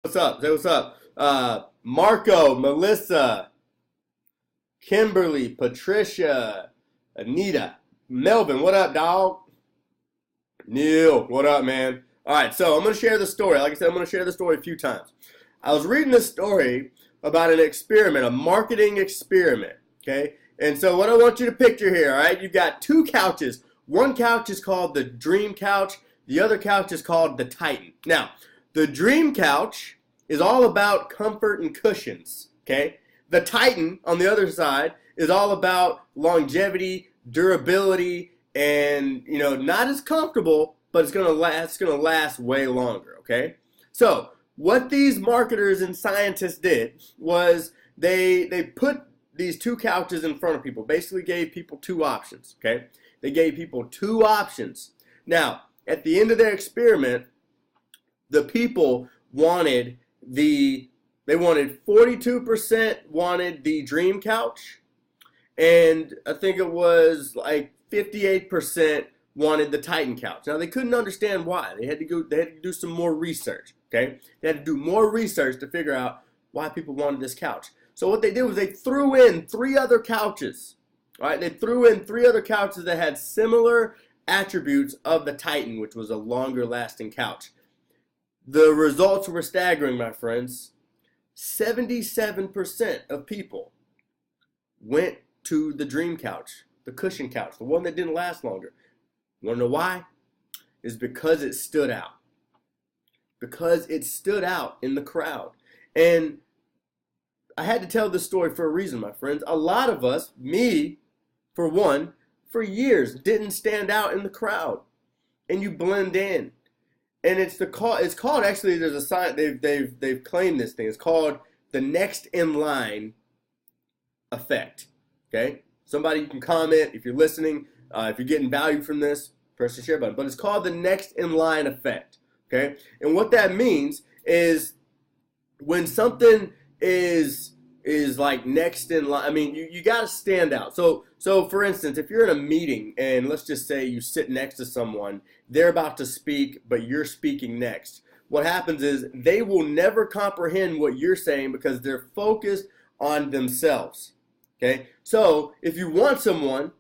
What's up? Say what's up. Marco, Melissa, Kimberly, Patricia, Anita, Melvin, what up, dog? Neil, what up, man? All right, so I'm going to share the story. Like I said, I'm going to share the story a few times. I was reading this story about an experiment, a marketing experiment, okay? And so what I want you to picture here, all right, you've got two couches. One couch is called the Dream Couch. The other couch is called the Titan. Now, the Dream Couch is all about comfort and cushions, okay? The Titan, on the other side, is all about longevity, durability, and, not as comfortable, but it's gonna last way longer, okay? So, what these marketers and scientists did was they put these two couches in front of people, basically gave people two options, okay? They gave people two options. Now, at the end of their experiment, the people wanted they wanted 42% wanted the Dream Couch, and I think it was like 58% wanted the Titan Couch. Now they couldn't understand why. They had to do some more research, okay? They had to do more research to figure out why people wanted this couch. So what they did was they threw in three other couches. All right, they threw in three other couches that had similar attributes of the Titan, which was a longer lasting couch. The results were staggering, my friends. 77% of people went to the Dream Couch, the cushion couch, the one that didn't last longer. You want to know why? It's because it stood out. Because it stood out in the crowd. And I had to tell this story for a reason, my friends. A lot of us, me for one, for years didn't stand out in the crowd. And you blend in. And it's called actually, there's a sign, they've claimed this thing. It's called the next in line effect. Okay? Somebody, you can comment if you're listening, if you're getting value from this, press the share button. But it's called the next in line effect. Okay? And what that means is when something is like next in line, I mean, you got to stand out. So for instance, if you're in a meeting and let's just say you sit next to someone, they're about to speak, but you're speaking next. What happens is they will never comprehend what you're saying because they're focused on themselves. Okay? So if you want someone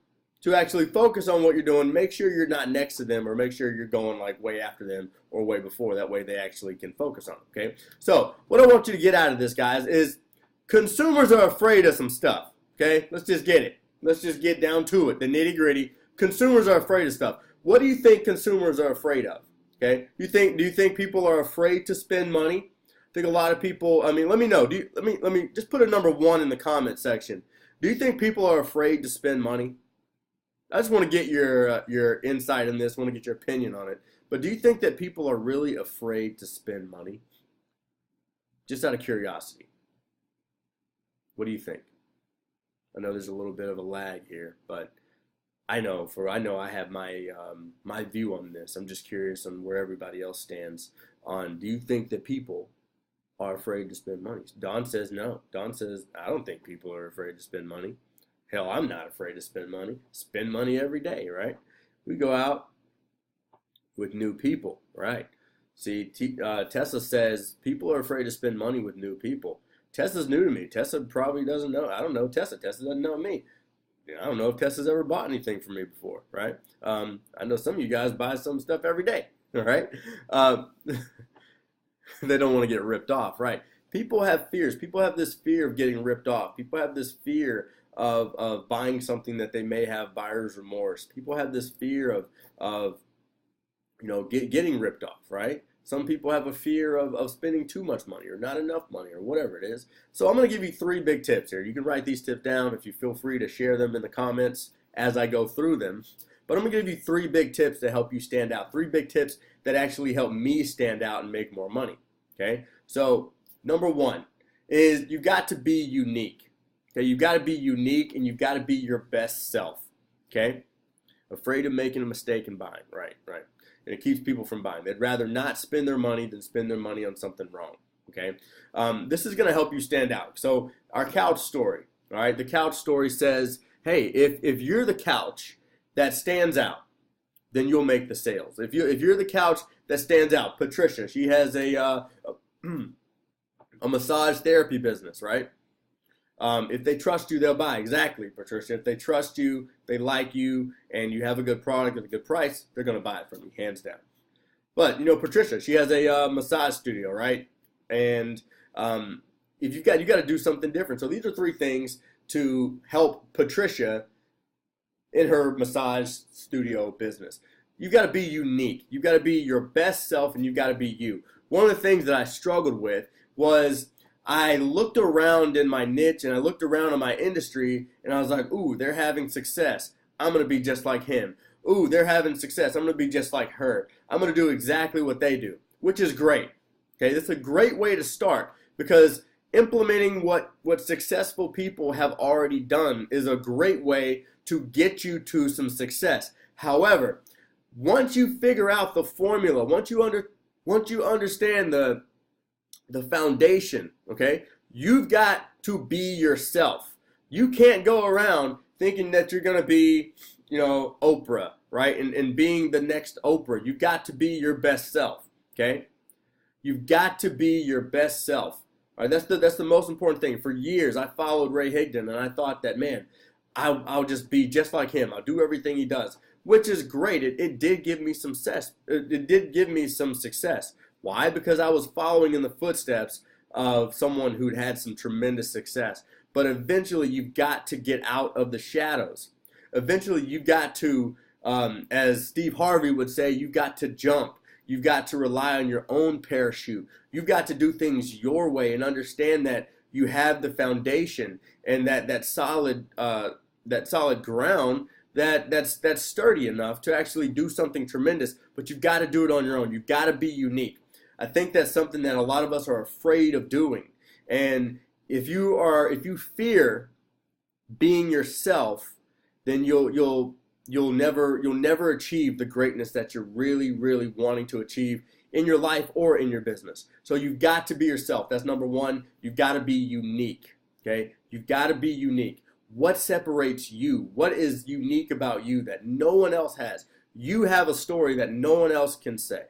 to actually focus on what you're doing, make sure you're not next to them or make sure you're going like way after them or way before. That way they actually can focus on it. Okay? So what I want you to get out of this, guys, is consumers are afraid of some stuff. Okay? Let's just get it. Let's just get down to it, the nitty gritty. Consumers are afraid of stuff. What do you think consumers are afraid of? Okay? Do you think people are afraid to spend money? I think a lot of people, I mean, let me know. Let me just put a number one in the comment section. Do you think people are afraid to spend money? I just want to get your insight in this, want to get your opinion on it. But do you think that people are really afraid to spend money? Just out of curiosity. What do you think? I know there's a little bit of a lag here, but I know I have my view on this. I'm just curious on where everybody else stands on. Do you think that people are afraid to spend money? Don says no. Don says I don't think people are afraid to spend money. Hell, I'm not afraid to spend money. Spend money every day, right? We go out with new people, right? See, Tessa says people are afraid to spend money with new people. Tessa's new to me. Tessa probably doesn't know. I don't know Tessa. Tessa doesn't know me. I don't know if Tessa's ever bought anything from me before, right? I know some of you guys buy some stuff every day, all right? They don't want to get ripped off, right? People have fears. People have this fear of getting ripped off. People have this fear of buying something that they may have buyer's remorse. People have this fear of getting ripped off, right? Some people have a fear of spending too much money or not enough money or whatever it is. So I'm going to give you three big tips here. You can write these tips down if you feel free to share them in the comments as I go through them. But I'm going to give you three big tips to help you stand out. Three big tips that actually help me stand out and make more money. Okay? So number one is you've got to be unique. Okay? You've got to be unique and you've got to be your best self. Okay? Afraid of making a mistake in buying. Right. And it keeps people from buying. They'd rather not spend their money than spend their money on something wrong. Okay, this is going to help you stand out. So our couch story. All right, the couch story says, hey, if you're the couch that stands out, then you'll make the sales. If you're the couch that stands out, Patricia, she has a a massage therapy business, right? If they trust you, they'll buy. Exactly, Patricia. If they trust you, they like you, and you have a good product at a good price, they're going to buy it from you, hands down. But, Patricia, she has a massage studio, right? And if you got to do something different. So these are 3 things to help Patricia in her massage studio business. You got to be unique. You got to be your best self, and you got to be you. One of the things that I struggled with was I looked around in my niche and I looked around in my industry, and I was like, ooh, they're having success. I'm going to be just like him. Ooh, they're having success. I'm going to be just like her. I'm going to do exactly what they do, which is great. Okay, that's a great way to start, because implementing what successful people have already done is a great way to get you to some success. However, once you figure out the formula, once you understand the foundation, okay, you've got to be yourself. You can't go around thinking that you're going to be, Oprah, right? And being the next Oprah. You've got to be your best self, okay? You've got to be your best self. All right, that's the most important thing. For years, I followed Ray Higdon, and I thought that, man, I'll just be just like him. I'll do everything he does, which is great. It did give me some success. It did give me some success. Why? Because I was following in the footsteps of someone who'd had some tremendous success. But eventually, you've got to get out of the shadows. Eventually, you've got to, as Steve Harvey would say, you've got to jump. You've got to rely on your own parachute. You've got to do things your way and understand that you have the foundation and that solid ground that's sturdy enough to actually do something tremendous. But you've got to do it on your own. You've got to be unique. I think that's something that a lot of us are afraid of doing. And if you fear being yourself, then you'll never achieve the greatness that you're really, really wanting to achieve in your life or in your business. So you've got to be yourself. That's number 1. You've got to be unique. Okay? You've got to be unique. What separates you? What is unique about you that no one else has? You have a story that no one else can say.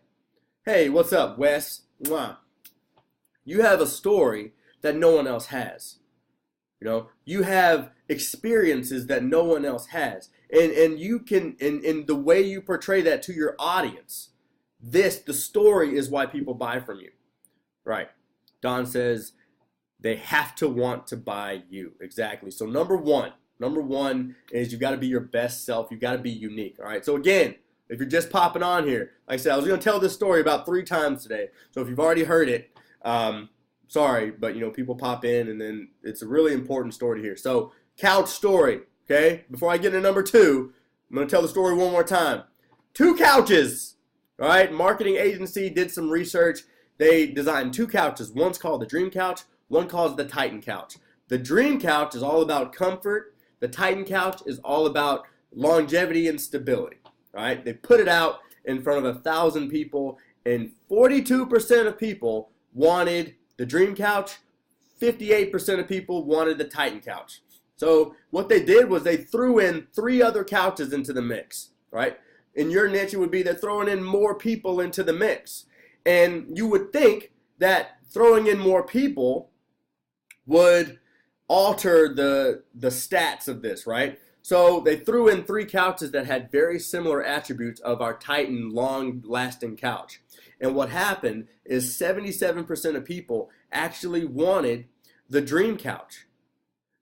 Hey, what's up, Wes? Mwah. You have a story that no one else has. You have experiences that no one else has. And you can, in the way you portray that to your audience, the story is why people buy from you. Right. Don says they have to want to buy you. Exactly. So number one is you've got to be your best self. You've got to be unique. All right. So again, if you're just popping on here, like I said, I was going to tell this story about 3 times today. So if you've already heard it, sorry, but people pop in, and then it's a really important story to hear. So couch story. Okay, before I get into number 2, I'm going to tell the story one more time. 2 couches. All right, marketing agency did some research. They designed 2 couches. One's called the Dream Couch. One calls the Titan Couch. The Dream Couch is all about comfort. The Titan Couch is all about longevity and stability. All right, they put it out in front of 1,000 people, and 42% of people wanted the Dream Couch. 58% of people wanted the Titan Couch. So what they did was they threw in 3 other couches into the mix, right? In your niche, it would be they're throwing in more people into the mix. And you would think that throwing in more people would alter the stats of this, right? So they threw in 3 couches that had very similar attributes of our Titan long-lasting couch. And what happened is 77% of people actually wanted the Dream Couch.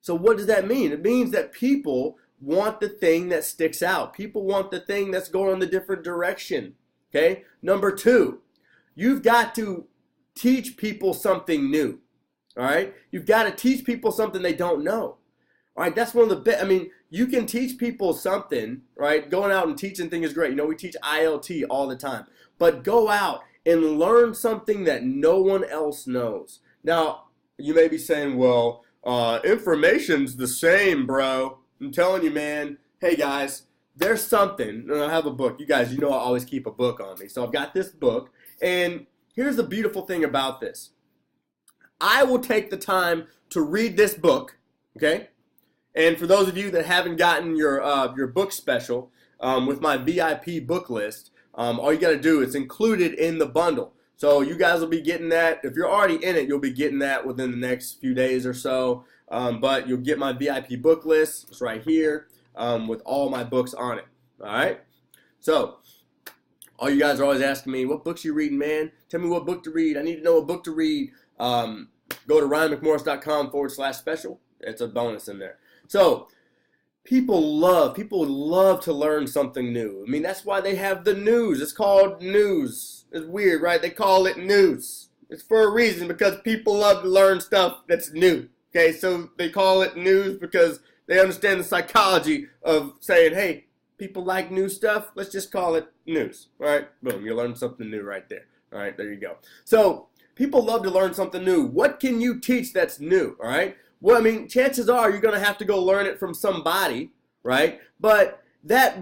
So what does that mean? It means that people want the thing that sticks out. People want the thing that's going in the different direction. Okay? Number 2, you've got to teach people something new. All right? You've got to teach people something they don't know. All right? That's one of the best. You can teach people something, right? Going out and teaching things is great. We teach ILT all the time. But go out and learn something that no one else knows. Now, you may be saying, well, information's the same, bro. I'm telling you, man. Hey, guys, there's something. I have a book. You guys, I always keep a book on me. So I've got this book. And here's the beautiful thing about this. I will take the time to read this book, okay? And for those of you that haven't gotten your book special with my VIP book list, all you got to do is include it in the bundle. So you guys will be getting that. If you're already in it, you'll be getting that within the next few days or so. But you'll get my VIP book list. It's right here with all my books on it. All right? So all you guys are always asking me, what books you reading, man? Tell me what book to read. I need to know what book to read. Go to RyanMcMorris.com/special. It's a bonus in there. So people love to learn something new. I mean, that's why they have the news. It's called news. It's weird, right? They call it news. It's for a reason, because people love to learn stuff that's new. Okay, so they call it news because they understand the psychology of saying, hey, people like new stuff. Let's just call it news. All right, boom, you learned something new right there. All right, there you go. So people love to learn something new. What can you teach that's new? All right. Well, I mean, chances are you're going to have to go learn it from somebody, right? But that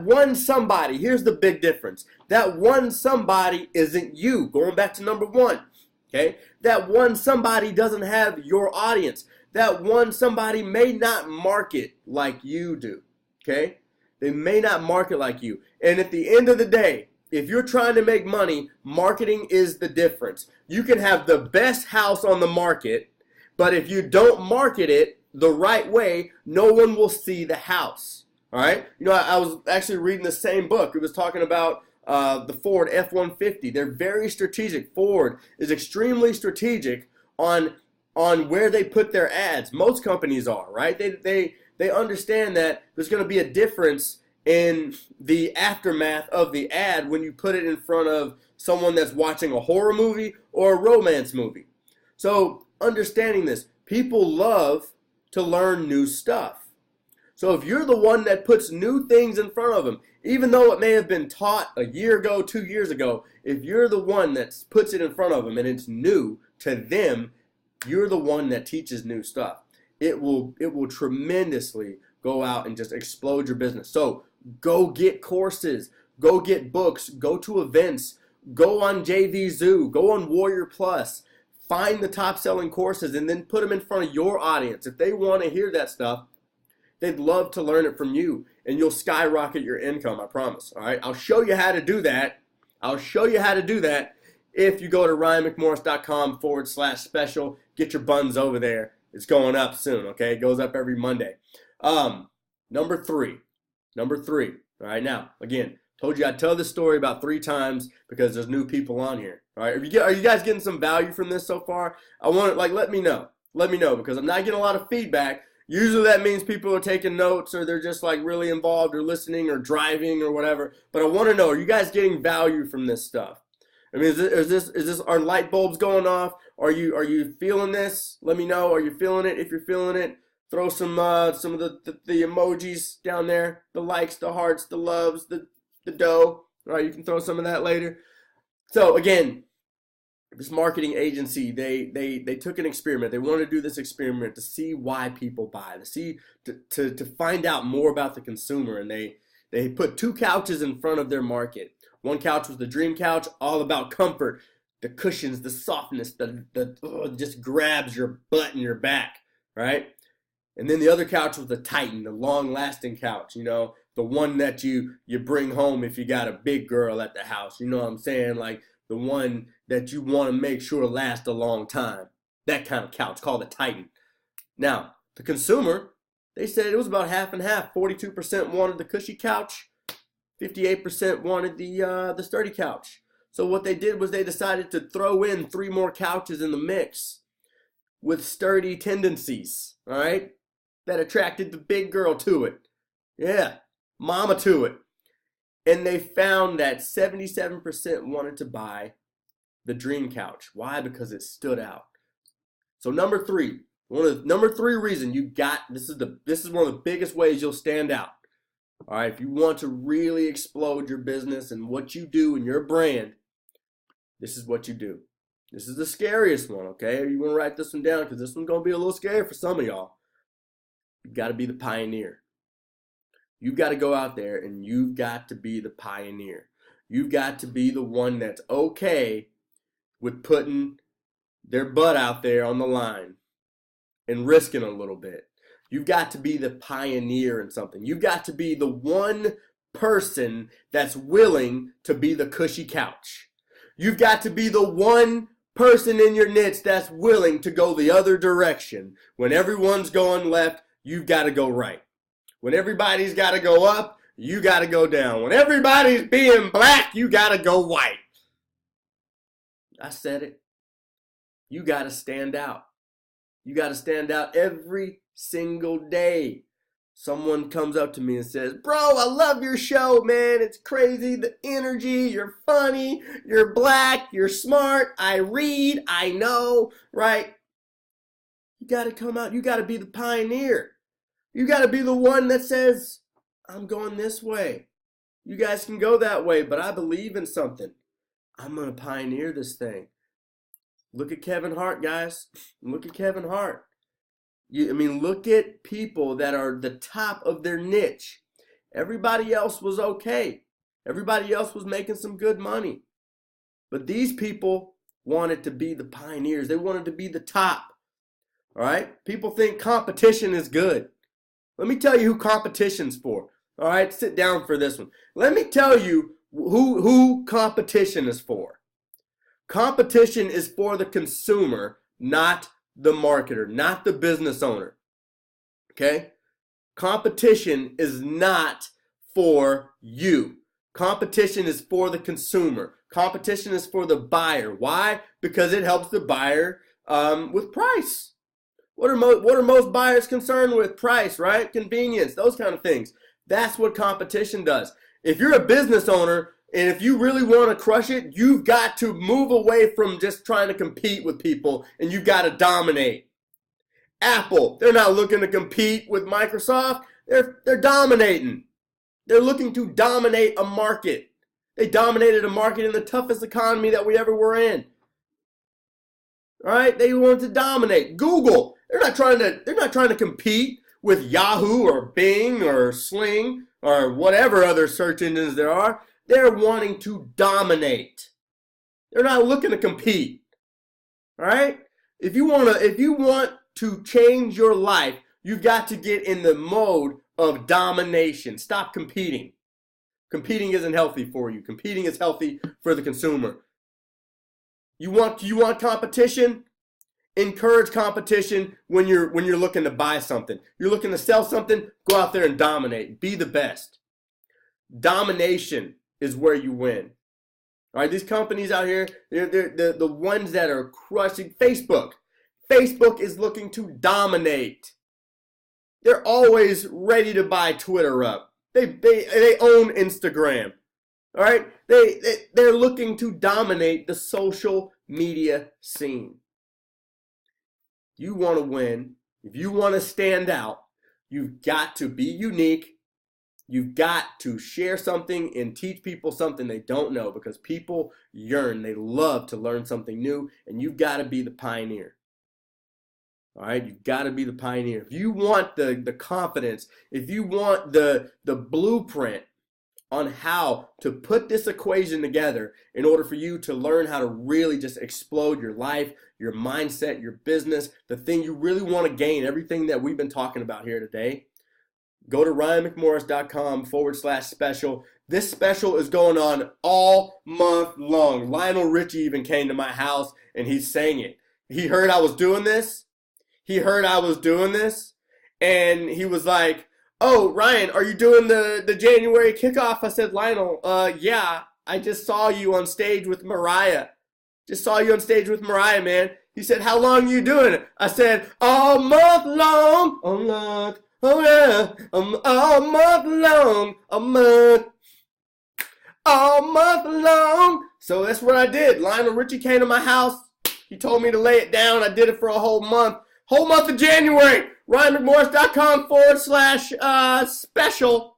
one somebody, here's the big difference. That one somebody isn't you. Going back to number one, okay? That one somebody doesn't have your audience. That one somebody may not market like you do, okay? They may not market like you. And at the end of the day, if you're trying to make money, marketing is the difference. You can have the best house on the market, but if you don't market it the right way, no one will see the house. All right? You know, I was actually reading the same book. It was talking about the Ford F-150. They're very strategic. Ford is extremely strategic on where they put their ads. Most companies are, right? They understand that there's going to be a difference in the aftermath of the ad when you put it in front of someone that's watching a horror movie or a romance movie. So understanding this, people love to learn new stuff. So if you're the one that puts new things in front of them, even though it may have been taught a year ago, 2 years ago, if you're the one that puts it in front of them and it's new to them, you're the one that teaches new stuff. It will tremendously go out and just explode your business. So go get courses, go get books, go to events, go on JVZoo, go on Warrior Plus. Find the top selling courses and then put them in front of your audience. If they want to hear that stuff, they'd love to learn it from you, and you'll skyrocket your income, I promise. All right, I'll show you how to do that. I'll show you how to do that if you go to RyanMcMorris.com/special. Get your buns over there. It's going up soon, okay? It goes up every Monday. Number three. All right, now, again, told you I'd tell this story about 3 times because there's new people on here. All right, are you guys getting some value from this so far? I want to, let me know. Let me know, because I'm not getting a lot of feedback. Usually that means people are taking notes, or they're just really involved or listening or driving or whatever. But I want to know, are you guys getting value from this stuff? I mean, are light bulbs going off? Are you feeling this? Let me know. Are you feeling it? If you're feeling it, throw some of the emojis down there, the likes, the hearts, the loves, the dough. All right, you can throw some of that later. So again, this marketing agency, they took an experiment. They wanted to do this experiment to see why people buy, to find out more about the consumer. And they put 2 couches in front of their market. One couch was the dream couch, all about comfort, the cushions, the softness, just grabs your butt and your back, right? And then the other couch was the Titan, the long-lasting couch, the one that you bring home if you got a big girl at the house. You know what I'm saying? Like the one that you want to make sure lasts a long time. That kind of couch called a Titan. Now, the consumer, they said it was about half and half. 42% wanted the cushy couch. 58% wanted the sturdy couch. So what they did was they decided to throw in 3 more couches in the mix with sturdy tendencies, all right? That attracted the big girl to it. Yeah, mama to it. And they found that 77% wanted to buy the dream couch. Why? Because it stood out. So number 3, number 3 reason this is one of the biggest ways you'll stand out. All right, if you want to really explode your business and what you do and your brand, this is what you do. This is the scariest one, okay? You want to write this one down because this one's going to be a little scary for some of y'all. You've got to be the pioneer. You've got to go out there and you've got to be the pioneer. You've got to be the one that's okay with putting their butt out there on the line and risking a little bit. You've got to be the pioneer in something. You've got to be the one person that's willing to be the cushy couch. You've got to be the one person in your niche that's willing to go the other direction. When everyone's going left, you've got to go right. When everybody's got to go up, you got to go down. When everybody's being black, you got to go white. I said it. You got to stand out. You got to stand out every single day. Someone comes up to me and says, bro, I love your show, man. It's crazy. The energy, you're funny, you're black, you're smart. I read, I know, right? You got to come out. You got to be the pioneer. You got to be the one that says, I'm going this way. You guys can go that way, but I believe in something. I'm going to pioneer this thing. Look at Kevin Hart, guys. Look at Kevin Hart. Look at people that are the top of their niche. Everybody else was okay. Everybody else was making some good money. But these people wanted to be the pioneers. They wanted to be the top. All right? People think competition is good. Let me tell you who competition's for. All right? Sit down for this one. Let me tell you who competition is for. Competition is for the consumer, not the marketer, not the business owner. Okay? Competition is not for you. Competition is for the consumer. Competition is for the buyer. Why? Because it helps the buyer with price. What are most buyers concerned with? Price, right? Convenience, those kind of things. That's what competition does. If you're a business owner and if you really want to crush it, you've got to move away from just trying to compete with people, and you've got to dominate. Apple, they're not looking to compete with Microsoft. They're dominating. They're looking to dominate a market. They dominated a market in the toughest economy that we ever were in. All right? They want to dominate. Google, they're not trying to compete with Yahoo or Bing or Sling or whatever other search engines there are. They're wanting to dominate. They're not looking to compete. All right? If you want to change your life, you've got to get in the mode of domination. Stop competing. Competing isn't healthy for you. Competing is healthy for the consumer. You want competition? Encourage competition when you're looking to buy something. You're looking to sell something, go out there and dominate. Be the best. Domination is where you win. All right, these companies out here, they're the ones that are crushing. Facebook is looking to dominate. They're always ready to buy Twitter up. They own Instagram. All right, they're looking to dominate the social media scene. You want to win. If you want to stand out, you've got to be unique. You've got to share something and teach people something they don't know, because people yearn. They love to learn something new, and you've got to be the pioneer. All right, you've got to be the pioneer. If you want the confidence, if you want the blueprint on how to put this equation together in order for you to learn how to really just explode your life, your mindset, your business, the thing you really want to gain, everything that we've been talking about here today, go to RyanMcMorris.com/special. This special is going on all month long. Lionel Richie even came to my house and he sang it. He heard I was doing this. And he was like, oh, Ryan, are you doing the January kickoff? I said, Lionel, yeah, I just saw you on stage with Mariah. Man. He said, how long are you doing it? I said, all month long. Oh yeah, all month long. So that's what I did. Lionel Richie came to my house. He told me to lay it down. I did it for a whole month of January. RyanMcMorris.com/special.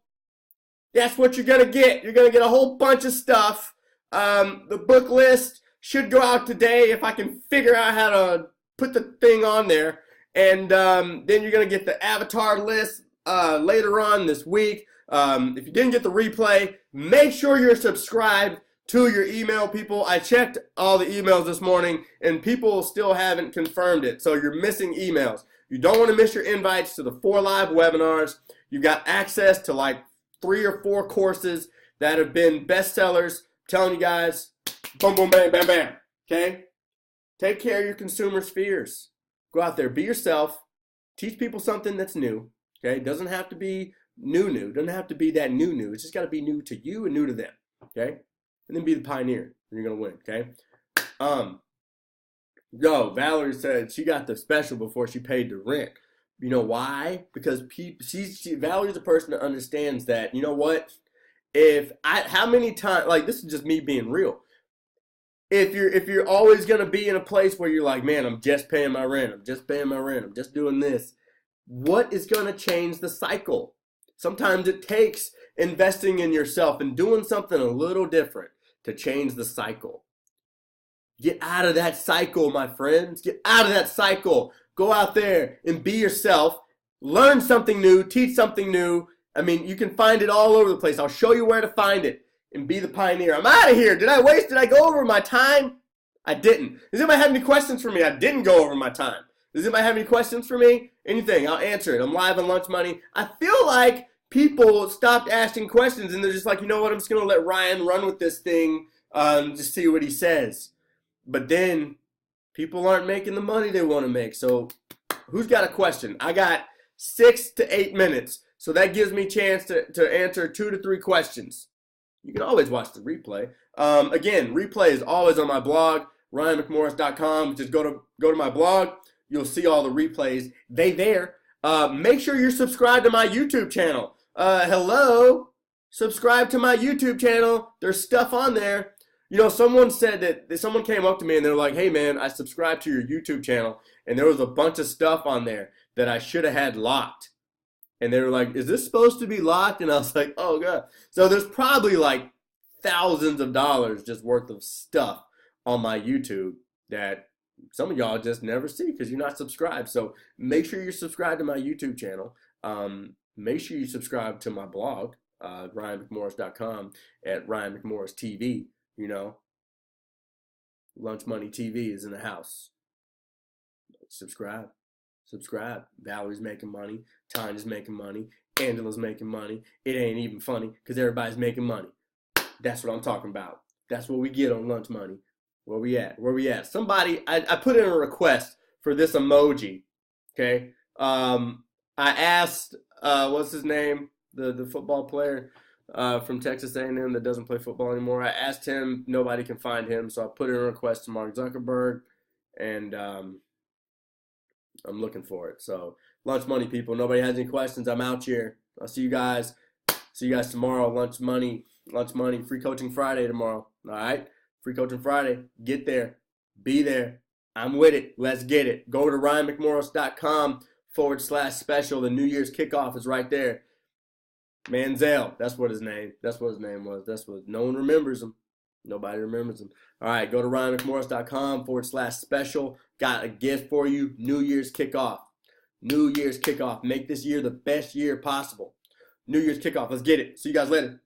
That's what you're going to get. You're going to get a whole bunch of stuff. The book list should go out today if I can figure out how to put the thing on there. And then you're going to get the avatar list later on this week. If you didn't get the replay, make sure you're subscribed to your email, people. I checked all the emails this morning, and people still haven't confirmed it. So you're missing emails. You don't want to miss your invites to the 4 live webinars. You've got access to like 3 or 4 courses that have been bestsellers. I'm telling you guys, Boom, boom, bam, bam, bam. Okay? Take care of your consumers' fears. Go out there, be yourself. Teach people something that's new. Okay? It doesn't have to be new. It doesn't have to be that new. It's just got to be new to you and new to them. Okay? And then be the pioneer. And you're going to win. Okay? Valerie said she got the special before she paid the rent. You know why? Because Valerie's a person that understands that, you know what? How many times, like, this is just me being real. If you're always going to be in a place where you're like, man, I'm just paying my rent. I'm just doing this. What is going to change the cycle? Sometimes it takes investing in yourself and doing something a little different to change the cycle. Get out of that cycle, my friends. Get out of that cycle. Go out there and be yourself. Learn something new. Teach something new. I mean, you can find it all over the place. I'll show you where to find it and be the pioneer. I'm out of here. Did I go over my time? I didn't. Does anybody have any questions for me? I didn't go over my time. Does anybody have any questions for me? Anything, I'll answer it. I'm live on Lunch Money. I feel like people stopped asking questions and they're just like, you know what, I'm just going to let Ryan run with this thing, just see what he says. But then people aren't making the money they want to make. So who's got a question? I got 6 to 8 minutes. So that gives me a chance to answer 2 to 3 questions. You can always watch the replay. Again, replay is always on my blog, RyanMcMorris.com. Just go to my blog. You'll see all the replays. They there. Make sure you're subscribed to my YouTube channel. Hello? Subscribe to my YouTube channel. There's stuff on there. You know, someone said that someone came up to me and they're like, hey, man, I subscribed to your YouTube channel, and there was a bunch of stuff on there that I should have had locked. And they were like, is this supposed to be locked? And I was like, oh, God. So there's probably like thousands of dollars just worth of stuff on my YouTube that some of y'all just never see because you're not subscribed. So make sure you're subscribed to my YouTube channel. Make sure you subscribe to my blog, RyanMcMorris.com, at Ryan McMorris TV. You know, Lunch Money TV is in the house. Subscribe. Valerie's making money. Tanya's making money. Angela's making money. It ain't even funny because everybody's making money. That's what I'm talking about. That's what we get on Lunch Money. Where we at? Somebody, I put in a request for this emoji. Okay. I asked, what's his name? The football player from Texas A&M that doesn't play football anymore. I asked him. Nobody can find him. So I put in a request to Mark Zuckerberg. And I'm looking for it. So Lunch Money people, nobody has any questions. I'm out here. I'll see you guys. See you guys tomorrow. Lunch Money. Free Coaching Friday tomorrow. All right. Free Coaching Friday. Get there. Be there. I'm with it. Let's get it. Go to RyanMcMorris.com/special. The New Year's kickoff is right there. Manziel. That's what his name was. That's what no one remembers him. Nobody remembers him. All right. Go to RyanMcMorris.com/special. Got a gift for you. New Year's kickoff. Make this year the best year possible. New Year's kickoff. Let's get it. See you guys later.